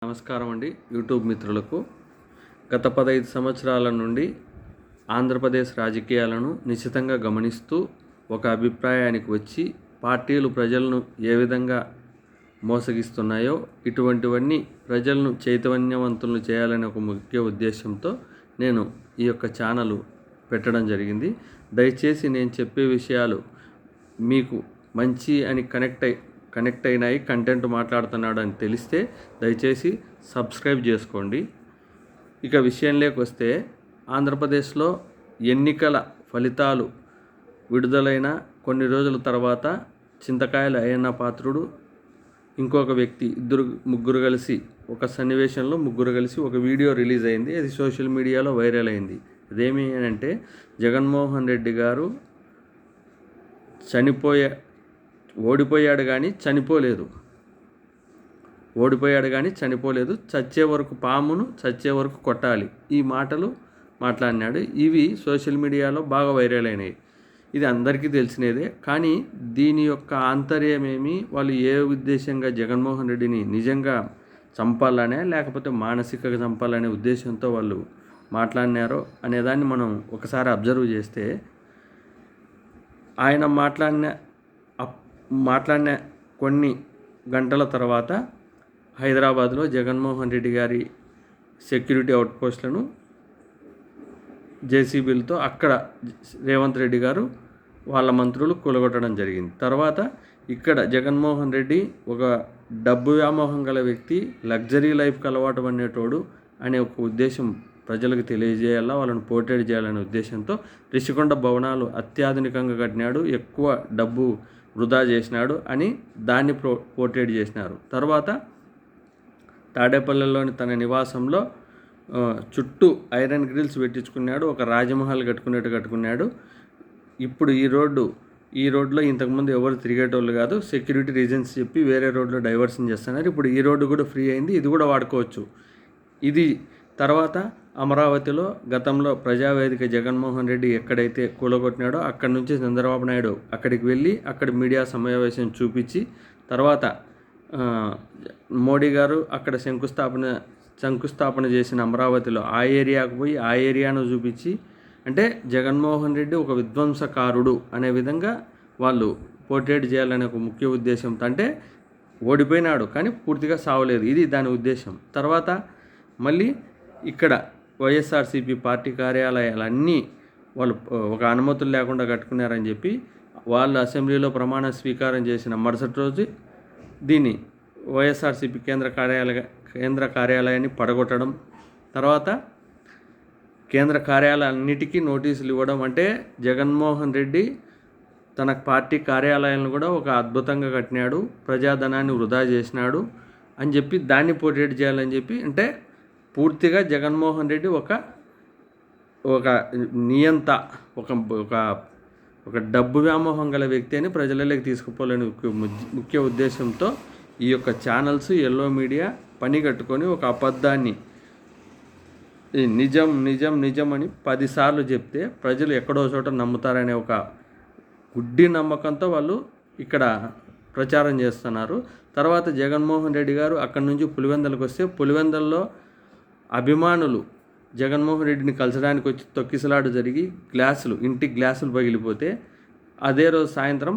నమస్కారం అండి యూట్యూబ్ మిత్రులకు. గత 15 సంవత్సరాల నుండి ఆంధ్రప్రదేశ్ రాజకీయాలను నిశితంగా గమనిస్తూ ఒక అభిప్రాయానికి వచ్చి పార్టీలు ప్రజలను ఏ విధంగా మోసగిస్తున్నాయో ఇటువంటివన్నీ ప్రజలను చైతన్యవంతులను చేయాలనే ఒక ముఖ్య ఉద్దేశంతో నేను ఈ యొక్క ఛానల్ పెట్టడం జరిగింది. దయచేసి నేను చెప్పే విషయాలు మీకు మంచి అని కనెక్ట్ అయినాయి, కంటెంట్ మాట్లాడుతున్నాడు అని తెలిస్తే దయచేసి సబ్స్క్రైబ్ చేసుకోండి. ఇక విషయంలోకి వస్తే, ఆంధ్రప్రదేశ్లో ఎన్నికల ఫలితాలు విడుదలైన కొన్ని రోజుల తర్వాత చింతకాయల అయ్యన్న పాత్రుడు ఇంకొక వ్యక్తి ముగ్గురు కలిసి ఒక సన్నివేశంలో ఒక వీడియో రిలీజ్ అయింది. అది సోషల్ మీడియాలో వైరల్ అయింది. అదేమి అంటే, జగన్మోహన్ రెడ్డి గారు ఓడిపోయాడు కానీ చనిపోలేదు, చచ్చే వరకు పామును చచ్చే వరకు కొట్టాలి, ఈ మాటలు మాట్లాడినాడు. ఇవి సోషల్ మీడియాలో బాగా వైరల్ అయినాయి. ఇది అందరికీ తెలిసినదే. కానీ దీని యొక్క ఆంతర్యమేమి, వాళ్ళు ఏ ఉద్దేశంగా జగన్మోహన్ రెడ్డిని నిజంగా చంపాలనే లేకపోతే మానసికంగా చంపాలనే ఉద్దేశంతో వాళ్ళు మాట్లాడినారో అనేదాన్ని మనం ఒకసారి అబ్జర్వ్ చేస్తే, ఆయన మాట్లాడిన కొన్ని గంటల తర్వాత హైదరాబాద్లో జగన్మోహన్ రెడ్డి గారి సెక్యూరిటీ అవుట్పోస్టులను జేసీబీలతో అక్కడ రేవంత్ రెడ్డి గారు వాళ్ళ మంత్రులు కూలగొట్టడం జరిగింది. తర్వాత ఇక్కడ జగన్మోహన్ రెడ్డి ఒక డబ్బు వ్యామోహం గల వ్యక్తి, లగ్జరీ లైఫ్కి అలవాటు పడినటోడు అనే ఒక ఉద్దేశం ప్రజలకు తెలియజేయాలా, వాళ్ళని పోర్ట్రేట్ చేయాలనే ఉద్దేశంతో రిషికొండ భవనాలు అత్యాధునికంగా కట్టినాడు, ఎక్కువ డబ్బు వృధా చేసినాడు అని దాన్ని పోర్ట్రేట్ చేసినారు. తర్వాత తాడేపల్లిలోని తన నివాసంలో చుట్టూ ఐరన్ గ్రిల్స్ పెట్టించుకున్నాడు, ఒక రాజమహల్ కట్టుకున్నాడు. ఇప్పుడు ఈ రోడ్లో ఇంతకుముందు ఎవరు తిరిగేటోళ్ళు కాదు, సెక్యూరిటీ రీజన్స్ చెప్పి వేరే రోడ్లో డైవర్షన్ చేస్తున్నారు. ఇప్పుడు ఈ రోడ్డు కూడా ఫ్రీ అయింది, ఇది కూడా వాడుకోవచ్చు. ఇది తర్వాత అమరావతిలో గతంలో ప్రజావేదిక జగన్మోహన్ రెడ్డి ఎక్కడైతే కూలగొట్టినాడో అక్కడి నుంచి చంద్రబాబు నాయుడు అక్కడికి వెళ్ళి అక్కడ మీడియా సమావేశం చూపించి, తర్వాత మోడీ గారు అక్కడ శంకుస్థాపన చేసిన అమరావతిలో ఆ ఏరియాకు పోయి ఆ ఏరియాను చూపించి, అంటే జగన్మోహన్ రెడ్డి ఒక విధ్వంసకారుడు అనే విధంగా వాళ్ళు పోర్ట్రేట్ చేయాలనే ఒక ముఖ్య ఉద్దేశంతో, అంటే ఓడిపోయినాడు కానీ పూర్తిగా సావలేదు, ఇది దాని ఉద్దేశం. తర్వాత మళ్ళీ ఇక్కడ వైఎస్ఆర్సీపీ పార్టీ కార్యాలయాలన్నీ వాళ్ళు ఒక అనుమతులు లేకుండా కట్టుకున్నారని చెప్పి వాళ్ళు అసెంబ్లీలో ప్రమాణ స్వీకారం చేసిన మరుసటి రోజు దీన్ని వైఎస్ఆర్సీపీ కేంద్ర కార్యాలయాన్ని పడగొట్టడం, తర్వాత కేంద్ర కార్యాలయాలన్నిటికీ నోటీసులు ఇవ్వడం. అంటే జగన్మోహన్ రెడ్డి తన పార్టీ కార్యాలయాలను కూడా ఒక అద్భుతంగా కట్టినాడు, ప్రజాధనాన్ని వృధా చేసినాడు అని చెప్పి దాన్ని పోర్ట్రేట్ చేయాలని చెప్పి, అంటే పూర్తిగా జగన్మోహన్ రెడ్డి ఒక నియంత, ఒక డబ్బు వ్యామోహం గల వ్యక్తి అని ప్రజలలోకి తీసుకుపోలేని ముఖ్య ఉద్దేశంతో ఈ యొక్క ఛానల్స్, ఎల్లో మీడియా పని కట్టుకొని ఒక అబద్ధాన్ని నిజం నిజం నిజం అని 10 సార్లు చెప్తే ప్రజలు ఎక్కడో చోట నమ్ముతారనే ఒక గుడ్డి నమ్మకంతో వాళ్ళు ఇక్కడ ప్రచారం చేస్తున్నారు. తర్వాత జగన్మోహన్ రెడ్డి గారు అక్కడి నుంచి పులివెందులకు వస్తే, పులివెందుల్లో అభిమానులు జగన్మోహన్ రెడ్డిని కలచడానికి వచ్చి తొక్కిసలాట జరిగి ఇంటి గ్లాసులు పగిలిపోతే, అదే రోజు సాయంత్రం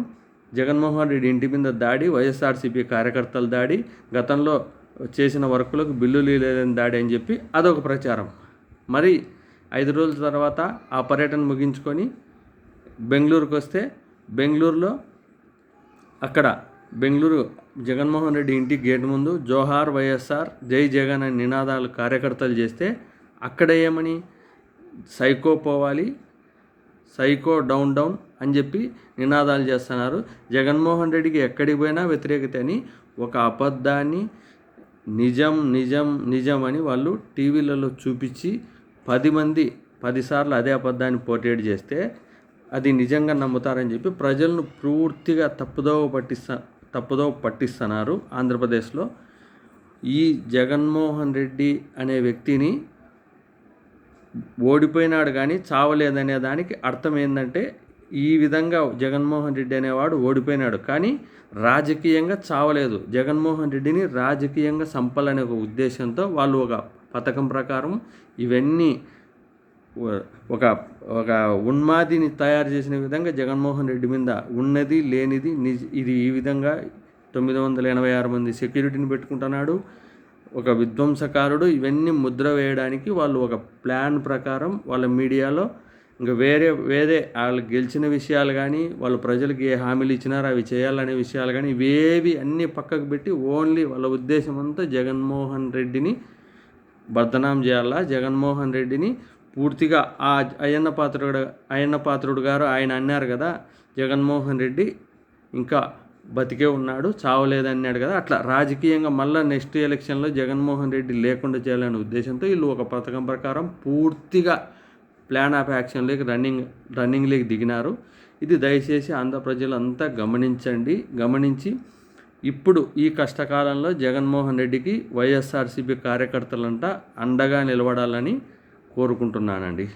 జగన్మోహన్ రెడ్డి ఇంటి మీద దాడి, వైఎస్ఆర్సీపీ కార్యకర్తల దాడి, గతంలో చేసిన వర్కులకు బిల్లులు లేదని దాడి అని చెప్పి అదొక ప్రచారం. మరి 5 రోజుల తర్వాత ఆ పర్యటన ముగించుకొని బెంగళూరుకు వస్తే, బెంగళూరు జగన్మోహన్ రెడ్డి ఇంటి గేట్ ముందు జోహార్ వైఎస్ఆర్, జై జగన్ అనే నినాదాలు కార్యకర్తలు చేస్తే, అక్కడ ఏమని సైకో పోవాలి, సైకో డౌన్ అని చెప్పి నినాదాలు చేస్తున్నారు. జగన్మోహన్ రెడ్డికి ఎక్కడికి పోయినా వ్యతిరేకత అని ఒక అబద్ధాన్ని నిజం నిజం నిజం అని వాళ్ళు టీవీలలో చూపించి 10 సార్లు అదే అబద్ధాన్ని పోర్ట్రేట్ చేస్తే అది నిజంగా నమ్ముతారని చెప్పి ప్రజలను పూర్తిగా తప్పుదోవ పట్టిస్తున్నారు. ఆంధ్రప్రదేశ్లో ఈ జగన్మోహన్ రెడ్డి అనే వ్యక్తిని ఓడిపోయినాడు కానీ చావలేదనే దానికి అర్థం ఏంటంటే, ఈ విధంగా జగన్మోహన్ రెడ్డి అనేవాడు ఓడిపోయినాడు. కానీ రాజకీయంగా చావలేదు. జగన్మోహన్ రెడ్డిని రాజకీయంగా చంపాలనే ఒక ఉద్దేశంతో వాళ్ళు ఒక పథకం ప్రకారం ఇవన్నీ ఒక ఒక ఉన్మాదిని తయారు చేసిన విధంగా జగన్మోహన్ రెడ్డి మీద ఉన్నది లేనిది ఇది ఈ విధంగా 986 మంది సెక్యూరిటీని పెట్టుకుంటున్నాడు. ఒక విధ్వంసకారుడు. ఇవన్నీ ముద్ర వేయడానికి వాళ్ళు ఒక ప్లాన్ ప్రకారం వాళ్ళ మీడియాలో ఇంకా వేరే వాళ్ళు గెలిచిన విషయాలు కానీ వాళ్ళు ప్రజలకు ఏ హామీలు ఇచ్చినారో అవి చేయాలనే విషయాలు కానీ ఇవేవి అన్నీ పక్కకు పెట్టి ఓన్లీ వాళ్ళ ఉద్దేశం అంతా జగన్మోహన్ రెడ్డిని బదనాం చేయాలా, జగన్మోహన్ రెడ్డిని పూర్తిగా ఆ అయ్యన్న పాత్రుడు గారు ఆయన అన్నారు కదా, జగన్మోహన్ రెడ్డి ఇంకా బతికే ఉన్నాడు, చావలేదన్నాడు కదా, అట్లా రాజకీయంగా మళ్ళీ నెక్స్ట్ ఎలక్షన్లో జగన్మోహన్ రెడ్డి లేకుండా చేయాలనే ఉద్దేశంతో వీళ్ళు ఒక పథకం ప్రకారం పూర్తిగా ప్లాన్ ఆఫ్ యాక్షన్లోకి రన్నింగ్లోకి దిగినారు. ఇది దయచేసి ఆంధ్ర ప్రజలంతా గమనించి ఇప్పుడు ఈ కష్టకాలంలో జగన్మోహన్ రెడ్డికి వైఎస్ఆర్సీపీ కార్యకర్తలంతా అండగా నిలబడాలని కోరుకుంటున్నానండి.